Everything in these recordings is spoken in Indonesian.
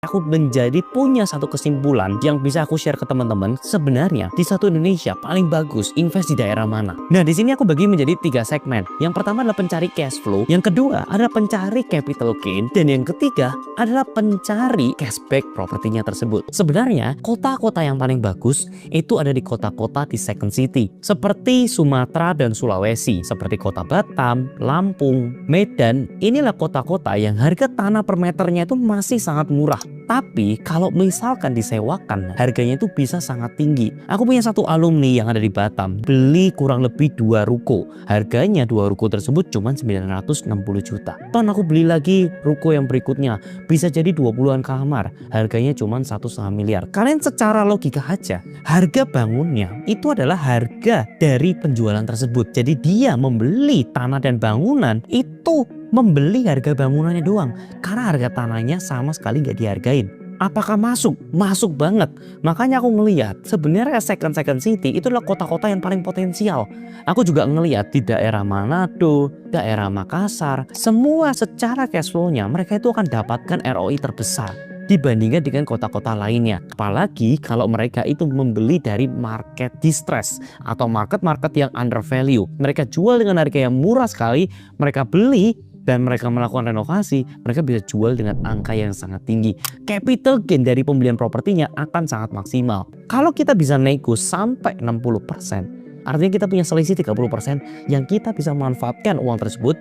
Aku menjadi punya satu kesimpulan yang bisa aku share ke teman-teman. Sebenarnya di satu Indonesia paling bagus invest di daerah mana. Nah, di sini aku bagi menjadi 3 segmen. Yang pertama adalah pencari cash flow, yang kedua adalah pencari capital gain, dan yang ketiga adalah pencari cashback propertinya tersebut. Sebenarnya kota-kota yang paling bagus itu ada di kota-kota di second city seperti Sumatera dan Sulawesi, seperti kota Batam, Lampung, Medan. Inilah kota-kota yang harga tanah per meternya itu masih sangat murah. Tapi kalau misalkan disewakan, harganya itu bisa sangat tinggi. Aku punya satu alumni yang ada di Batam, beli kurang lebih 2 ruko. Harganya 2 ruko tersebut cuma 960 juta. Ton aku beli lagi ruko yang berikutnya, bisa jadi 20-an kamar. Harganya cuma 1,5 miliar. Kalian secara logika aja, harga bangunnya itu adalah harga dari penjualan tersebut. Jadi dia membeli tanah dan bangunan itu membeli harga bangunannya doang, karena harga tanahnya sama sekali nggak dihargain. Apakah masuk? Masuk banget. Makanya aku ngelihat sebenarnya second city itu adalah kota-kota yang paling potensial. Aku juga ngelihat di daerah Manado, daerah Makassar, semua secara cash flow-nya mereka itu akan dapatkan ROI terbesar dibandingkan dengan kota-kota lainnya. Apalagi kalau mereka itu membeli dari market distress atau market-market yang undervalue. Mereka jual dengan harga yang murah sekali, mereka beli dan mereka melakukan renovasi, mereka bisa jual dengan angka yang sangat tinggi. Capital gain dari pembelian propertinya akan sangat maksimal. Kalau kita bisa nego sampai 60%, artinya kita punya selisih 30% yang kita bisa manfaatkan uang tersebut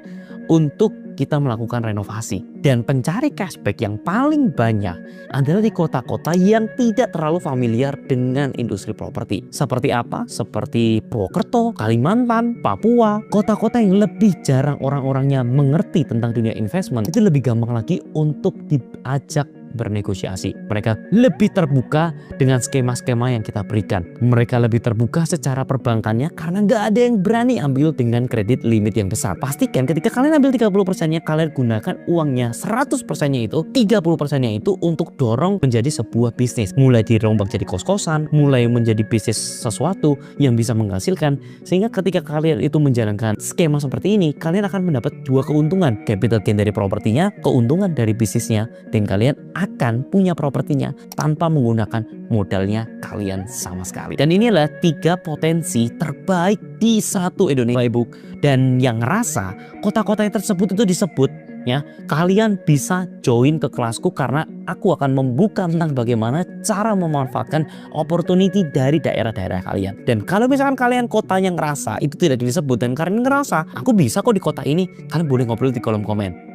untuk kita melakukan renovasi. Dan pencari cashback yang paling banyak adalah di kota-kota yang tidak terlalu familiar dengan industri properti. Seperti apa? Seperti Purwokerto, Kalimantan, Papua. Kota-kota yang lebih jarang orang-orangnya mengerti tentang dunia investment, itu lebih gampang lagi untuk diajak bernegosiasi. Mereka lebih terbuka dengan skema-skema yang kita berikan. Mereka lebih terbuka secara perbankannya karena nggak ada yang berani ambil dengan kredit limit yang besar. Pastikan ketika kalian ambil 30%-nya, kalian gunakan uangnya 100%-nya itu, 30%-nya itu untuk dorong menjadi sebuah bisnis. Mulai dirombak jadi kos-kosan, mulai menjadi bisnis sesuatu yang bisa menghasilkan. Sehingga ketika kalian itu menjalankan skema seperti ini, kalian akan mendapat 2 keuntungan. Capital gain dari propertinya, keuntungan dari bisnisnya, dan kalian akan punya propertinya tanpa menggunakan modalnya kalian sama sekali. Dan inilah 3 potensi terbaik di satu Indonesia playbook. Dan yang ngerasa kota-kota tersebut itu disebut ya, kalian bisa join ke kelasku karena aku akan membuka tentang bagaimana cara memanfaatkan opportunity dari daerah-daerah kalian. Dan kalau misalkan kalian kotanya ngerasa itu tidak disebut dan kalian ngerasa aku bisa kok di kota ini, kalian boleh ngobrol di kolom komen.